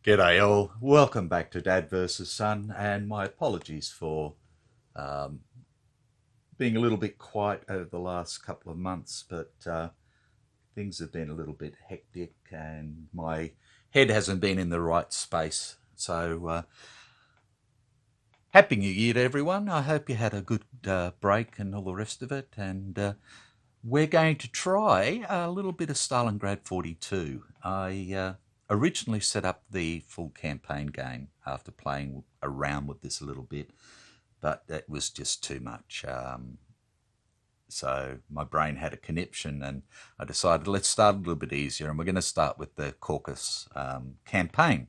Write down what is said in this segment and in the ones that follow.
G'day all, welcome back to Dad versus Son, and my apologies for being a little bit quiet over the last couple of months, but things have been a little bit hectic and my head hasn't been in the right space. So Happy New Year to everyone. I hope you had a good break and all the rest of it, and we're going to try a little bit of Stalingrad 42. I originally set up the full campaign game after playing around with this a little bit, but it was just too much. So my brain had a conniption and I decided let's start a little bit easier, and we're going to start with the Caucasus campaign.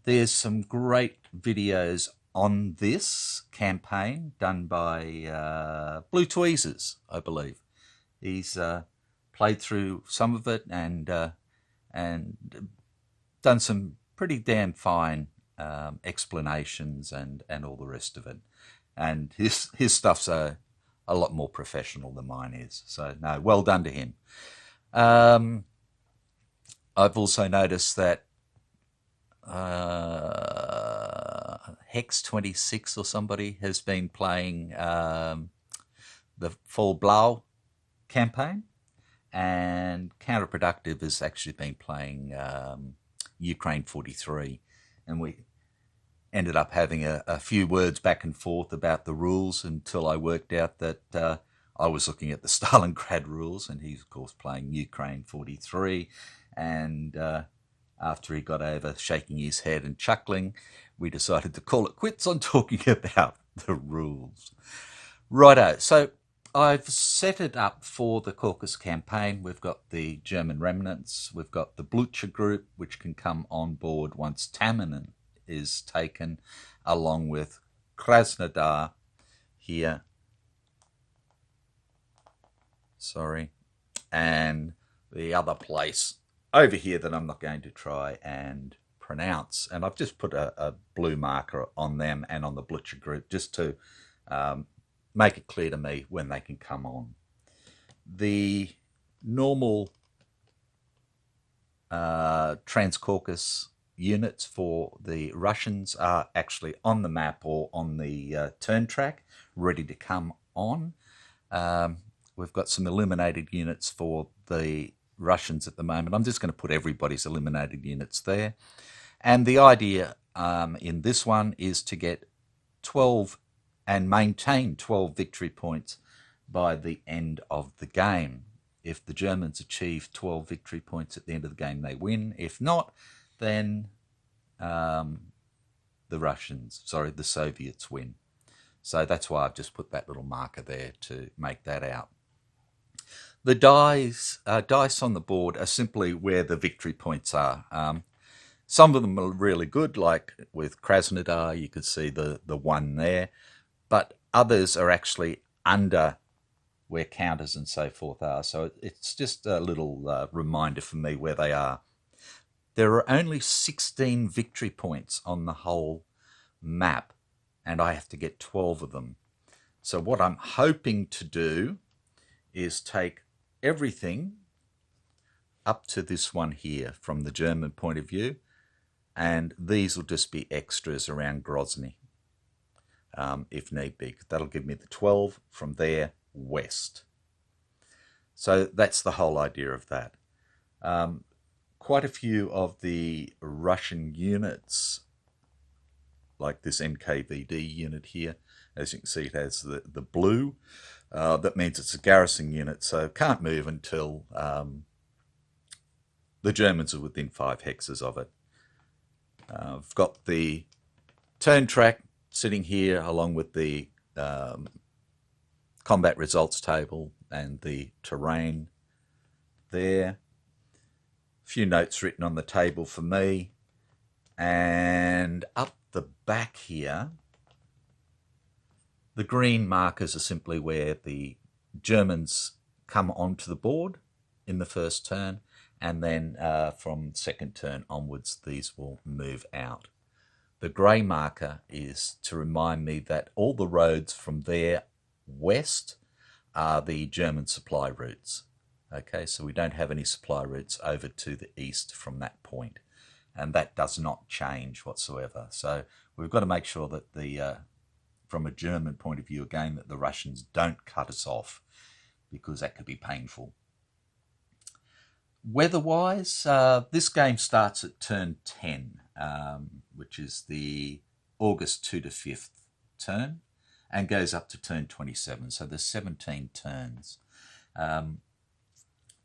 There's some great videos on this campaign done by Blue Tweezers, I believe. He's played through some of it and done some pretty damn fine explanations and all the rest of it. And his stuff's a lot more professional than mine is. So, no, well done to him. I've also noticed that Hex 26 or somebody has been playing the Fall Blau campaign. And Counterproductive has actually been playing Ukraine 43, and we ended up having a few words back and forth about the rules until I worked out that I was looking at the Stalingrad rules and he's of course playing Ukraine 43, and after he got over shaking his head and chuckling, we decided to call it quits on talking about the rules. Righto, so I've set it up for the Caucasus campaign. We've got the German remnants. We've got the Blucher group, which can come on board once Taminen is taken, along with Krasnodar here. Sorry. And the other place over here that I'm not going to try and pronounce. And I've just put a blue marker on them and on the Blucher group just to make it clear to me when they can come on. The normal Trans-Caucasus units for the Russians are actually on the map or on the turn track, ready to come on. We've got some eliminated units for the Russians at the moment. I'm just going to put everybody's eliminated units there. And the idea in this one is to get 12 and maintain 12 victory points by the end of the game. If the Germans achieve 12 victory points at the end of the game, they win. If not, then the Soviets win. So that's why I've just put that little marker there to make that out. The dice on the board are simply where the victory points are. Some of them are really good, like with Krasnodar, you could see the one there. But others are actually under where counters and so forth are. So it's just a little reminder for me where they are. There are only 16 victory points on the whole map, and I have to get 12 of them. So what I'm hoping to do is take everything up to this one here from the German point of view, and these will just be extras around Grozny. If need be. That'll give me the 12 from there west. So that's the whole idea of that. Quite a few of the Russian units, like this NKVD unit here, as you can see, it has the blue. That means it's a garrison unit, so can't move until the Germans are within 5 hexes of it. I've got the turn track sitting here along with the combat results table and the terrain there. A few notes written on the table for me, and up the back here the green markers are simply where the Germans come onto the board in the first turn, and then from second turn onwards these will move out. The grey marker is to remind me that all the roads from there west are the German supply routes. Okay, so we don't have any supply routes over to the east from that point, and that does not change whatsoever. So we've got to make sure that from a German point of view again, that the Russians don't cut us off, because that could be painful. Weather-wise, this game starts at turn 10, which is the August 2 to 5th turn, and goes up to turn 27. So there's 17 turns.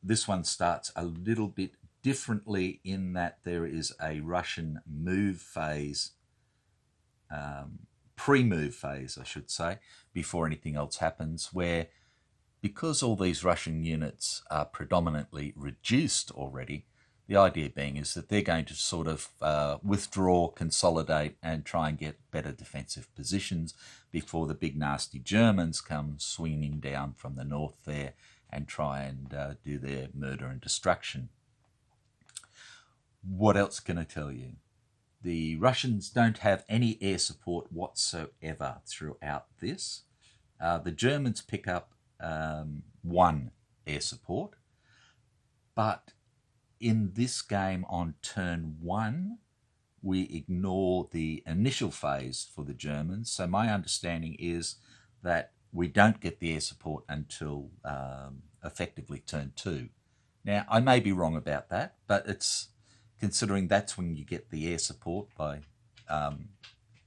This one starts a little bit differently in that there is a Russian move phase, pre-move phase, I should say, before anything else happens, where because all these Russian units are predominantly reduced already, the idea being is that they're going to sort of withdraw, consolidate, and try and get better defensive positions before the big nasty Germans come swinging down from the north there and try and do their murder and destruction. What else can I tell you? The Russians don't have any air support whatsoever throughout this. The Germans pick up one air support, but in this game on turn 1 we ignore the initial phase for the Germans. So my understanding is that we don't get the air support until effectively turn 2. Now I may be wrong about that, but it's considering that's when you get the air support by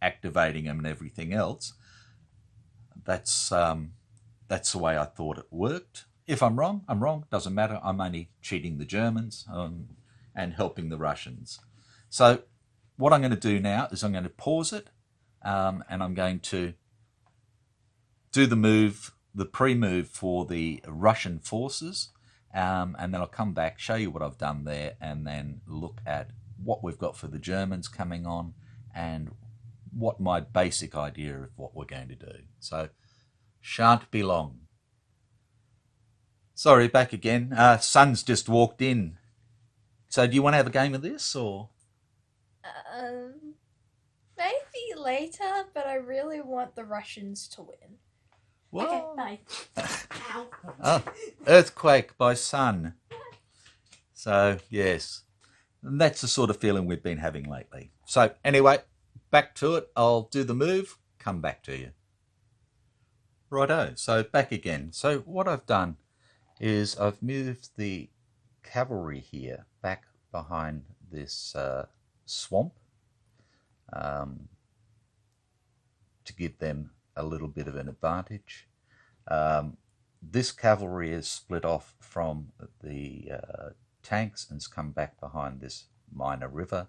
activating them and everything else. That's the way I thought it worked. If I'm wrong, I'm wrong. Doesn't matter. I'm only cheating the Germans and helping the Russians. So what I'm going to do now is I'm going to pause it, and I'm going to do the move, the pre-move for the Russian forces, and then I'll come back, show you what I've done there, and then look at what we've got for the Germans coming on and what my basic idea of what we're going to do. So shan't be long. Sorry, back again. Son's just walked in. So do you want to have a game of this, or? Maybe later, but I really want the Russians to win. Well, okay, bye. Oh, Earthquake by Sun. So, yes. And that's the sort of feeling we've been having lately. So, anyway, back to it. I'll do the move, come back to you. Righto, so back again. So what I've done is I've moved the cavalry here back behind this swamp to give them a little bit of an advantage. This cavalry is split off from the tanks and has come back behind this minor river.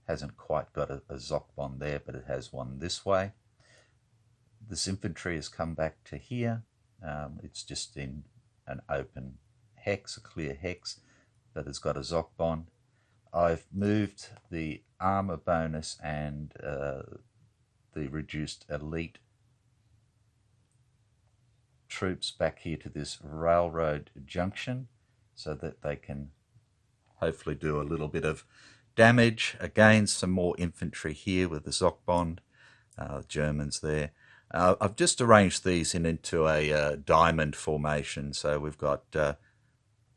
Hasn't quite got a Zokbon there, but it has one this way. This infantry has come back to here. It's just in an open hex, a clear hex, that has got a Zokbon. I've moved the armor bonus and the reduced elite troops back here to this railroad junction so that they can hopefully do a little bit of damage. Again, some more infantry here with the Zokbon, Germans there. I've just arranged these into a diamond formation, so we've got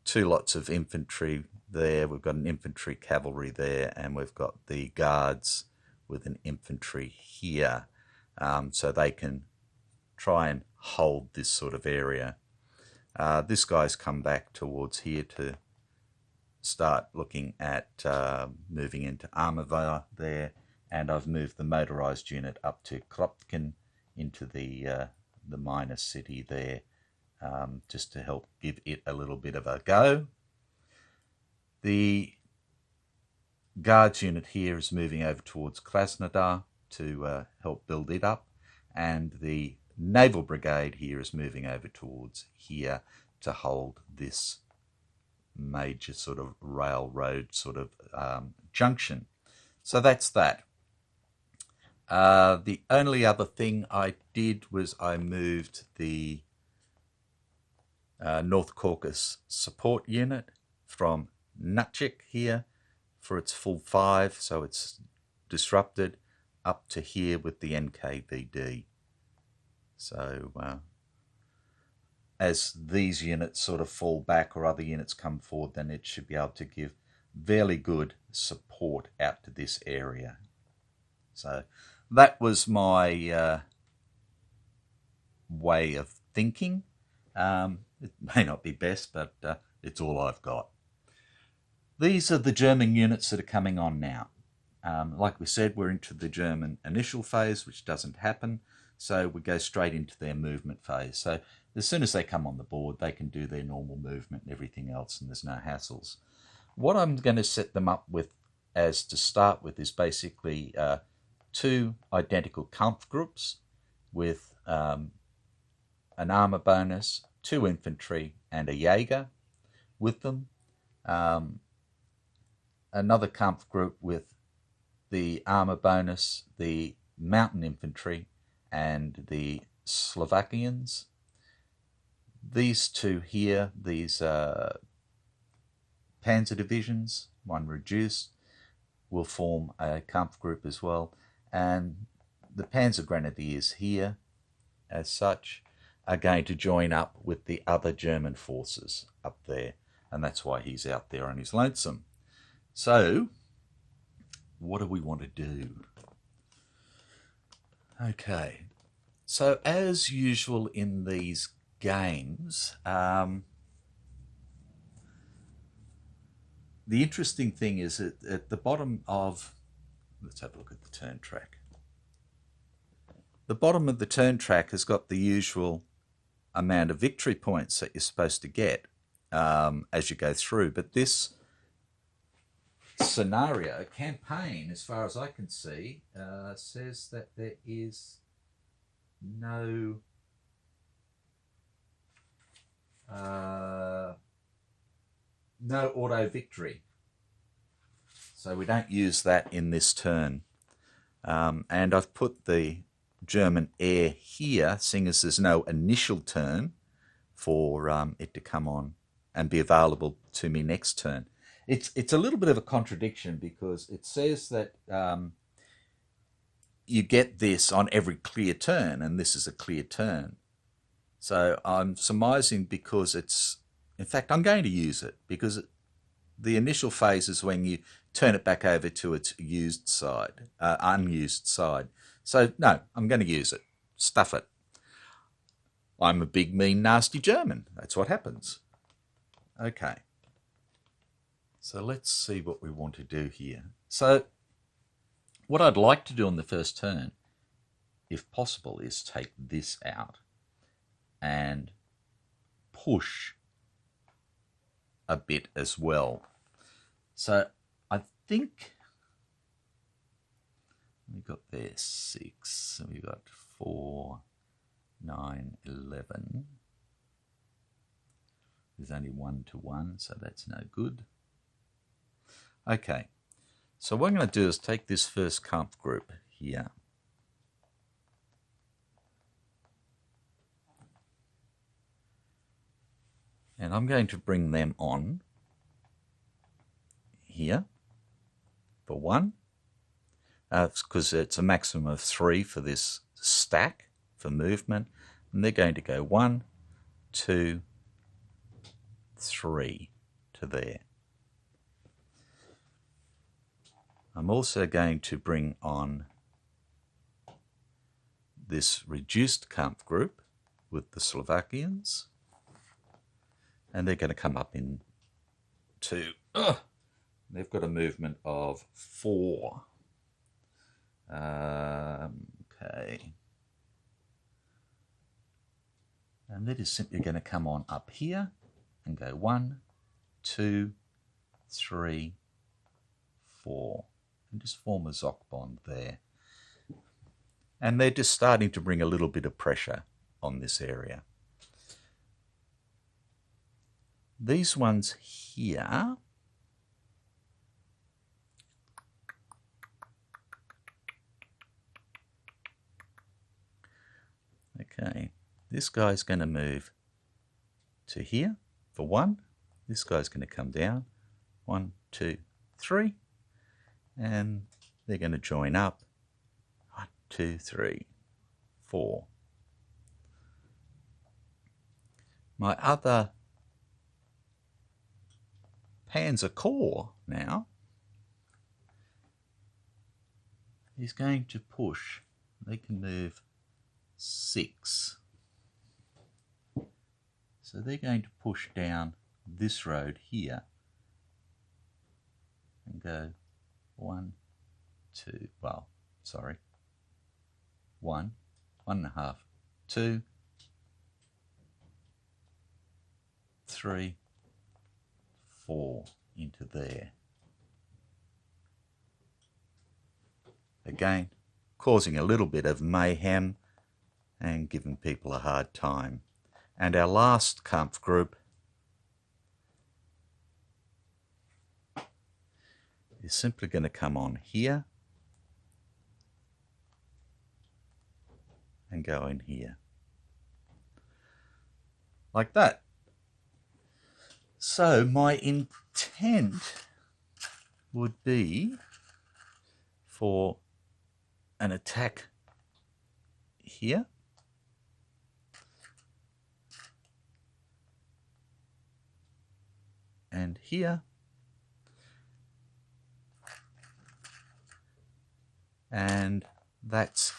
2 lots of infantry there, we've got an infantry cavalry there, and we've got the guards with an infantry here, so they can try and hold this sort of area. This guy's come back towards here to start looking at moving into Armavir there, and I've moved the motorised unit up to Kropotkin into the minor city there, just to help give it a little bit of a go. The guards unit here is moving over towards Krasnodar to help build it up, and the naval brigade here is moving over towards here to hold this major sort of railroad sort of junction. So that's that. The only other thing I did was I moved the North Caucasus support unit from Nutchik here for its full 5, so it's disrupted, up to here with the NKVD. So as these units sort of fall back or other units come forward, then it should be able to give fairly good support out to this area. So that was my way of thinking. It may not be best, but it's all I've got. These are the German units that are coming on now. Like we said, we're into the German initial phase, which doesn't happen. So we go straight into their movement phase. So as soon as they come on the board, they can do their normal movement and everything else, and there's no hassles. What I'm going to set them up with as to start with is basically 2 identical Kampf groups with an armor bonus, 2 infantry, and a Jaeger with them. Another Kampf group with the armor bonus, the mountain infantry, and the Slovakians. These 2 here, these panzer divisions, 1 reduced, will form a Kampf group as well. And the Panzer Grenadiers here, as such, are going to join up with the other German forces up there. And that's why he's out there on his lonesome. So, what do we want to do? Okay, so as usual in these games, the interesting thing is that at the bottom of, let's have a look at the turn track. The bottom of the turn track has got the usual amount of victory points that you're supposed to get as you go through, but this scenario, campaign, as far as I can see, says that there is no auto victory, so we don't use that in this turn. And I've put the German air here, seeing as there's no initial turn for it to come on and be available to me next turn. It's a little bit of a contradiction because it says that you get this on every clear turn, and this is a clear turn. So I'm surmising because it's, in fact, I'm going to use it because the initial phase is when you turn it back over to its used side, unused side. So no, I'm going to use it. Stuff it. I'm a big, mean, nasty German. That's what happens. Okay. So let's see what we want to do here. So what I'd like to do on the first turn, if possible, is take this out and push a bit as well. So I think we've got there 6, we've got 4, 9, 11. There's only 1 to 1, so that's no good. Okay, so what I'm going to do is take this first Kampf group here. And I'm going to bring them on here for 1. Because it's a maximum of 3 for this stack for movement. And they're going to go 1, 2, 3 to there. I'm also going to bring on this reduced Kampf group with the Slovakians, and they're going to come up in 2. They've got a movement of 4. Okay. And they're just simply going to come on up here and go 1, 2, 3, 4. And just form a Zoc bond there. And they're just starting to bring a little bit of pressure on this area. These ones here, okay, this guy's going to move to here for 1. This guy's going to come down. 1, 2, 3. And they're going to join up. 1, 2, 3, 4. My other Panzer Corps now is going to push. They can move 6. So they're going to push down this road here and go 1, 2, well, sorry, 1, 1.5, 2, 3, 4 into there. Again, causing a little bit of mayhem and giving people a hard time. And our last Kampf group is simply going to come on here and go in here. Like that. So my intent would be for an attack here. And here. And that's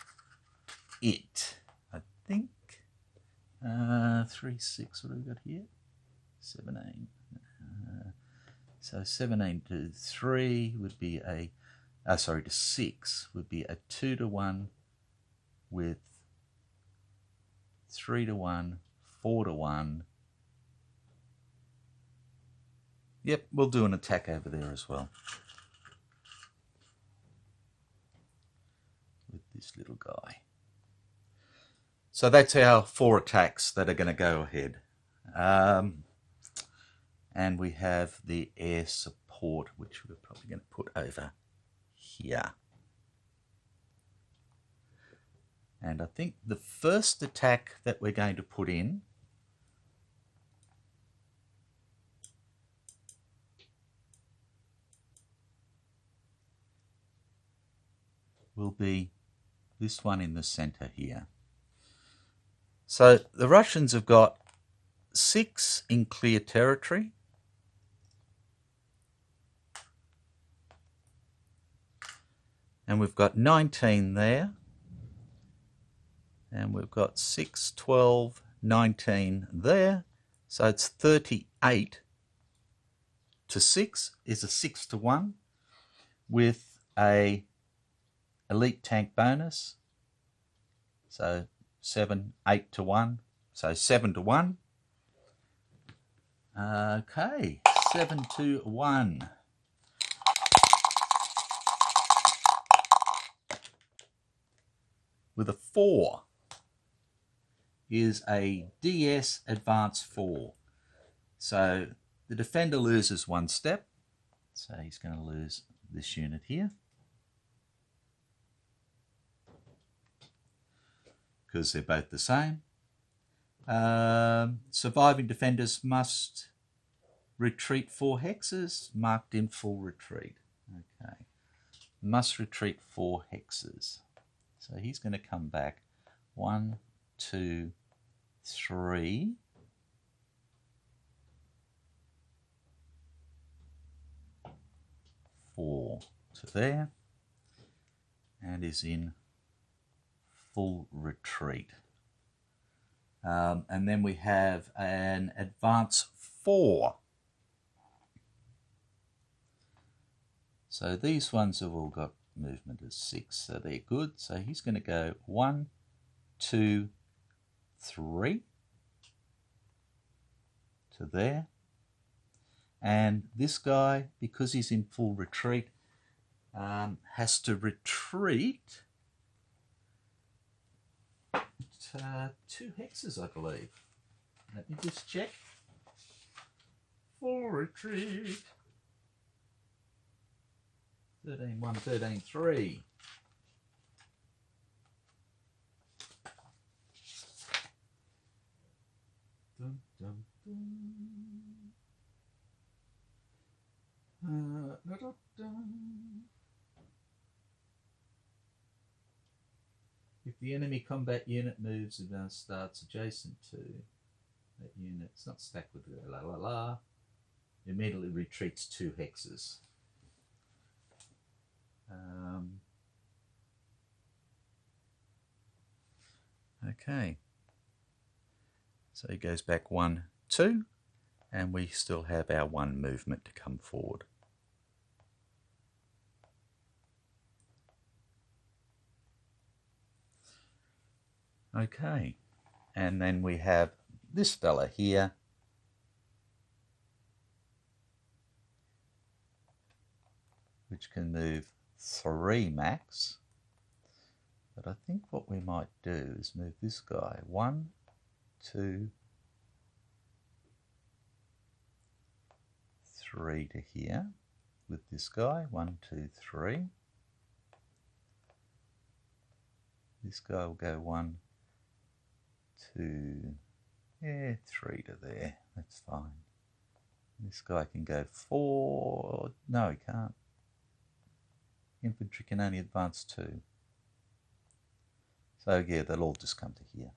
it, I think. 3, 6, what have we got here? 17. So 17 to 3 would be a, to 6 would be a 2 to 1 with 3 to 1, 4 to 1. Yep, we'll do an attack over there as well. With this little guy. So that's our 4 attacks that are going to go ahead. And we have the air support, which we're probably going to put over here. And I think the first attack that we're going to put in will be this one in the center here. So the Russians have got 6 in clear territory. And we've got 19 there. And we've got 6, 12, 19 there. So it's 38 to 6 is a 6 to 1 with a elite tank bonus. So 7, 8 to 1. So 7 to 1. Okay, 7 to 1. With a 4 is a DS advance 4. So the defender loses 1 step. So he's going to lose this unit here. Because they're both the same. Surviving defenders must retreat 4 hexes, marked in full retreat. Okay. Must retreat 4 hexes. So he's going to come back 1, 2, 3. 4 to there. And is in full retreat. And then we have an advance 4. So these ones have all got movement of 6, so they're good. So he's going to go 1, 2, 3 to there. And this guy, because he's in full retreat, has to retreat 2 hexes, I believe. Let me just check. Full retreat. 13, 1, 13, 3. Dun, dun, dun. Da, da, da. If the enemy combat unit moves and starts adjacent to that unit, it's not stacked with la la la, immediately retreats 2 hexes. Okay, so he goes back 1, 2, and we still have our 1 movement to come forward. Okay, and then we have this fella here, which can move 3 max. But I think what we might do is move this guy 1, 2, 3 to here with this guy, 1, 2, 3. This guy will go 1, 2, 3 to there. That's fine. This guy can go 4. No, he can't. Infantry can only advance 2. So yeah, they'll all just come to here.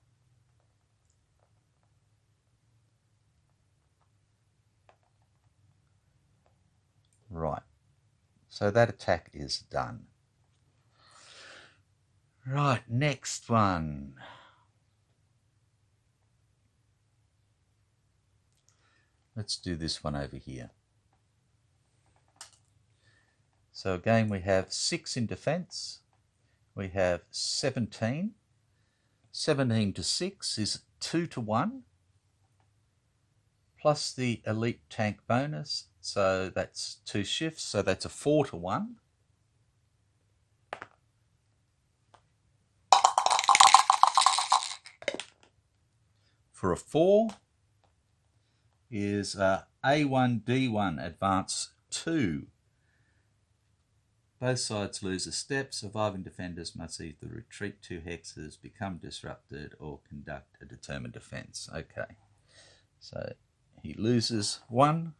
Right. So that attack is done. Right, next one. Let's do this one over here. So again, we have 6 in defense. We have 17. 17 to 6 is 2 to 1. Plus the elite tank bonus. So that's 2 shifts. So that's a 4 to 1. For a 4 is A1, D1, advance 2. Both sides lose a step. Surviving defenders must either retreat 2 hexes, become disrupted, or conduct a determined defense. Okay, so he loses 1.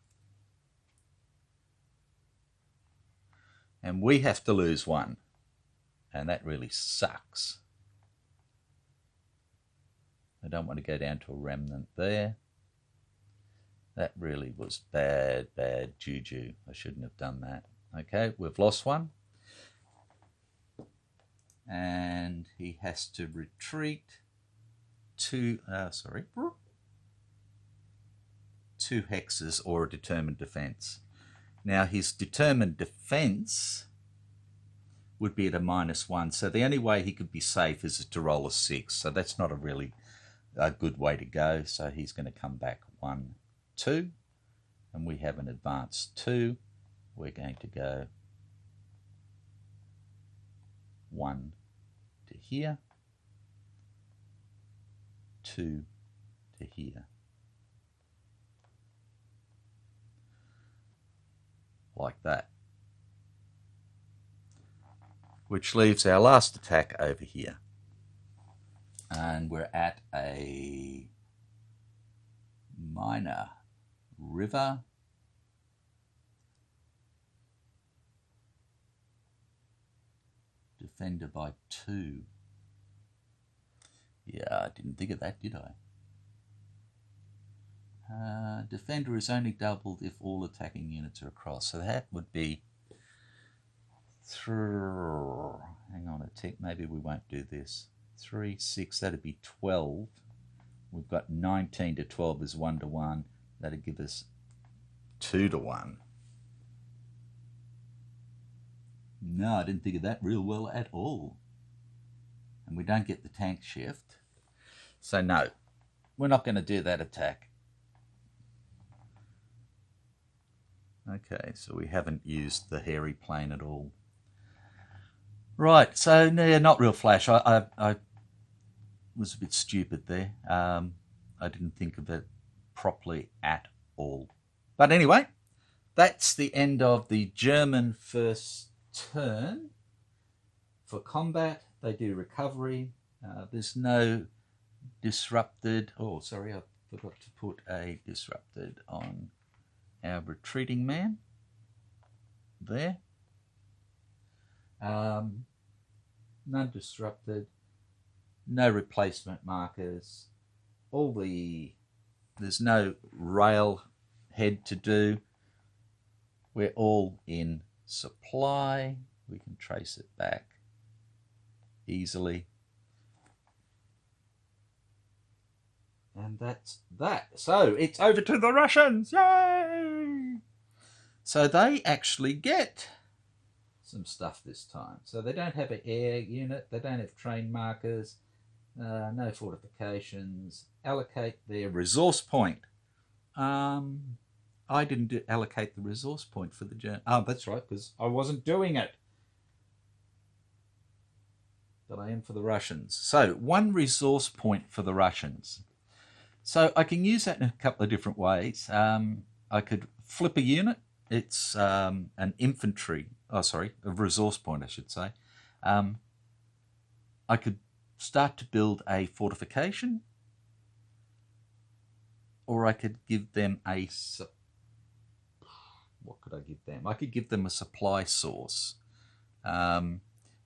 And we have to lose 1. And that really sucks. I don't want to go down to a remnant there. That really was bad juju. I shouldn't have done that. Okay, we've lost 1. And he has to retreat 2 hexes or a determined defense. Now his determined defense would be at a -1. So the only way he could be safe is to roll a 6. So that's not a good way to go. So he's going to come back 1, 2, and we have an advance 2. We're going to go 1 to here, 2 to here. Like that. Which leaves our last attack over here. And we're at a minor river. Defender by 2. Yeah, I didn't think of that, did I? Defender is only doubled if all attacking units are across. So that would be... hang on a tick, maybe we won't do this. 3, 6, that'd be 12. We've got 19 to 12 is 1 to 1. That'd give us 2 to 1. No, I didn't think of that real well at all. And we don't get the tank shift. So no, we're not going to do that attack. Okay, so we haven't used the hairy plane at all. Right, so yeah, not real flash. I was a bit stupid there. I didn't think of it properly at all. But anyway, that's the end of the German first turn. For combat, they do recovery. There's no disrupted... Oh, sorry, I Forgot to put a disrupted on our retreating man there. None disrupted, no replacement markers. There's no rail head to do. We're all in supply. We can trace it back easily. And that's that. So it's over to the Russians. Yay! So they actually get some stuff this time. So they don't have an air unit. They don't have train markers. No fortifications. Allocate their resource point. I didn't allocate the resource point for the journey. Oh, that's right, because I wasn't doing it. But I am for the Russians. So 1 resource point for the Russians. So I can use that in a couple of different ways. I could flip a unit. It's an infantry. A resource point, I should say. I could start to build a fortification, or I could give them what could I give them? I could give them a supply source.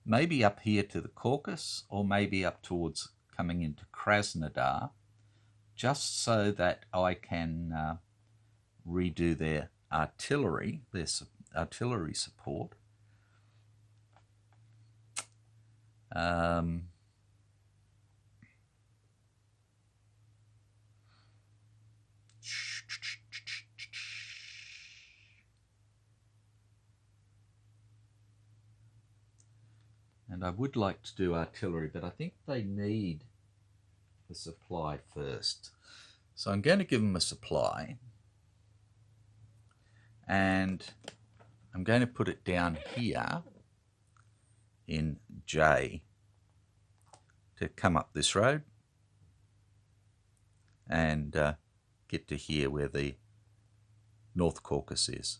Maybe up here to the Caucasus, or maybe up towards coming into Krasnodar, just so that I can redo their artillery support. And I would like to do artillery, but I think they need the supply first. So I'm going to give them a supply. And I'm going to put it down here in J to come up this road and get to here where the North Caucasus is.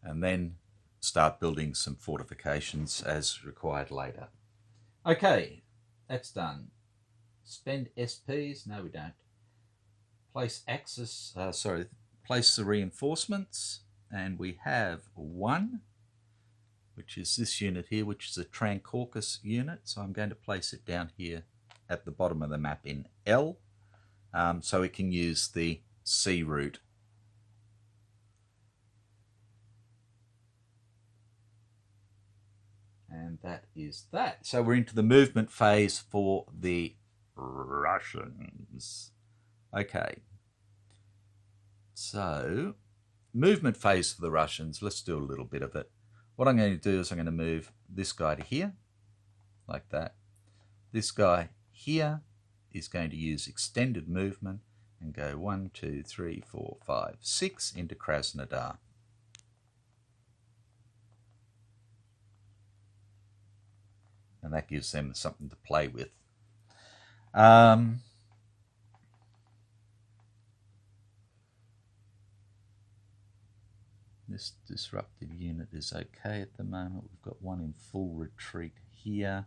And then start building some fortifications as required later. Okay, that's done. Spend SPs? No, we don't. Place place the reinforcements, and we have 1, which is this unit here, which is a Trans-Caucasus unit. So I'm going to place it down here at the bottom of the map in L, so we can use the C route. And that is that. So we're into the movement phase for the Russians. Okay. So, movement phase for the Russians. Let's do a little bit of it. What I'm going to do is I'm going to move this guy to here, like that. This guy here is going to use extended movement and go 1, 2, 3, 4, 5, 6 into Krasnodar. And that gives them something to play with. This disrupted unit is okay at the moment. We've got 1 in full retreat here.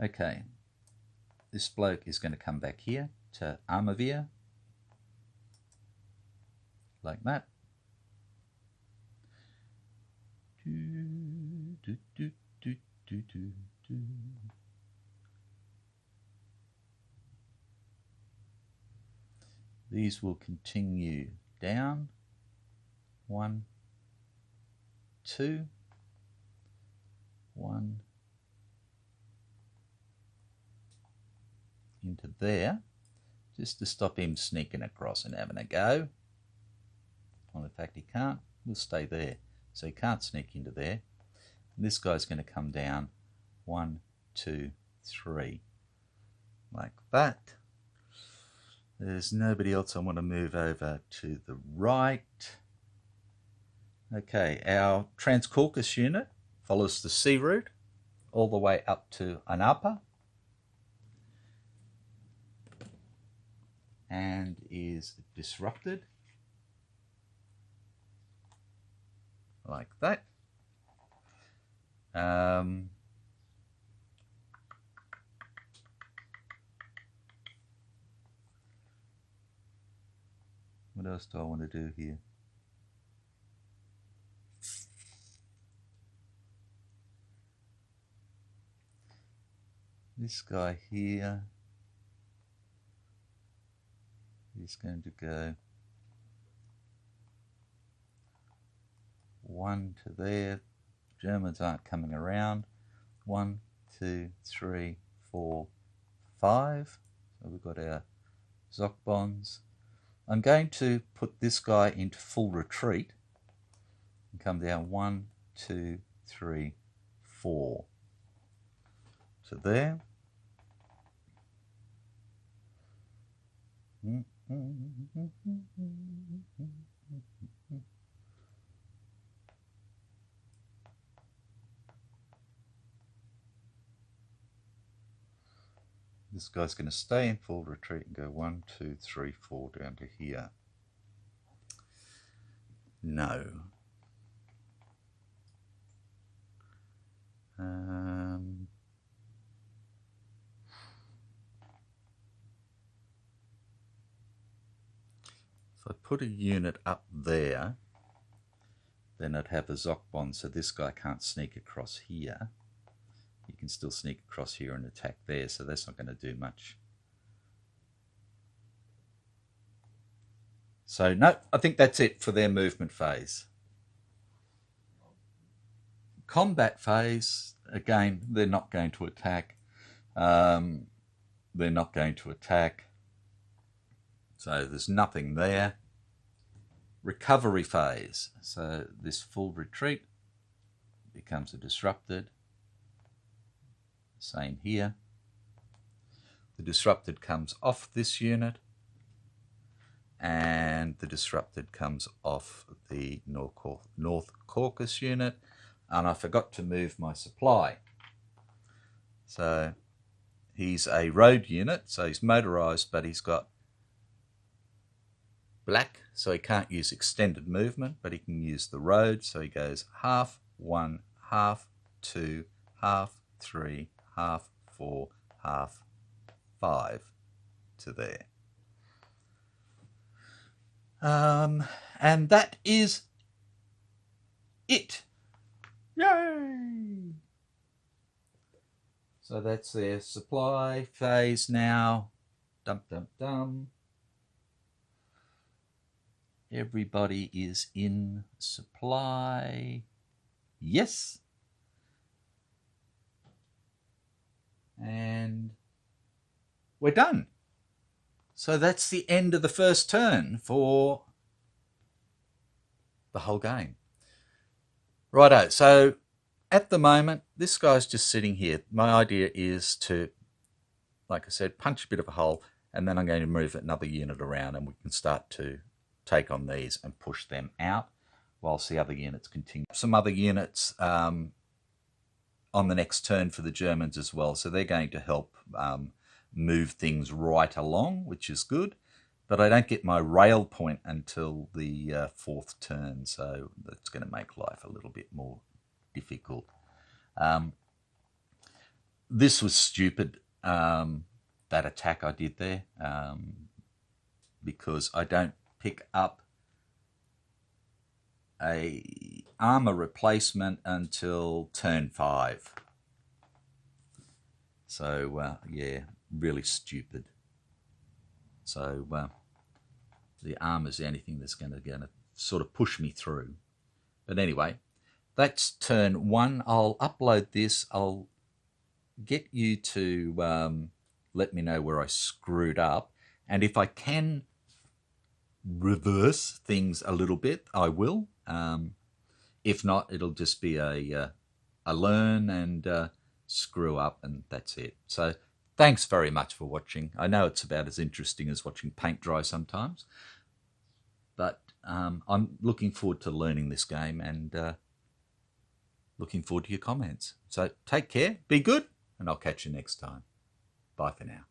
Okay, this bloke is going to come back here to Armavir, like that. These will continue down. 1, 2, 1 into there, just to stop him sneaking across and having a go. Well, in fact, he can't. We'll stay there. So he can't sneak into there. And this guy's going to come down 1, 2, 3, like that. There's nobody else I want to move over to the right. Okay, our Trans-Caucasus unit follows the sea route all the way up to Anapa and is disrupted. like that. What else do I want to do here? This guy here is going to go 1 to there. Germans aren't coming around. 1, 2, 3, 4, 5. So we've got our Zoc bonds. I'm going to put this guy into full retreat and come down 1, 2, 3, 4 to there. This guy's going to stay in full retreat and go 1, 2, 3, 4 down to here. No. If I put a unit up there, then I'd have a Zoc bond, so this guy can't sneak across here. He can still sneak across here and attack there, so that's not going to do much. So no, I think that's it for their movement phase. Combat phase, again, they're not going to attack. They're not going to attack. So there's nothing there. Recovery phase. So this full retreat becomes a disrupted. Same here. The disrupted comes off this unit, and the disrupted comes off the North Caucasus unit, and I forgot to move my supply. So he's a road unit, so he's motorized, but he's got black, so he can't use extended movement, but he can use the road, so he goes half, 1, half, 2, half, 3, half, 4, half, 5 to there. And that is it. Yay! So that's their supply phase now. Dum dum dum. Everybody is in supply. Yes. And we're done. So that's the end of the first turn for the whole game. Righto, so at the moment, this guy's just sitting here. My idea is to, like I said, punch a bit of a hole, and then I'm going to move another unit around and we can start to take on these and push them out whilst the other units continue. Some other units on the next turn for the Germans as well, so they're going to help move things right along, which is good, but I don't get my rail point until the fourth turn, so that's going to make life a little bit more difficult. This was stupid, that attack I did there, because I don't pick up a armor replacement until turn 5. So yeah, really stupid. So the armor's the only thing that's going to sort of push me through. But anyway, that's turn 1. I'll upload this. I'll get you to let me know where I screwed up, and if I can reverse things a little bit, I will. If not, it'll just be a learn and screw up, and that's it. So thanks very much for watching. I know it's about as interesting as watching paint dry sometimes, but I'm looking forward to learning this game and looking forward to your comments. So take care, be good, and I'll catch you next time. Bye for now.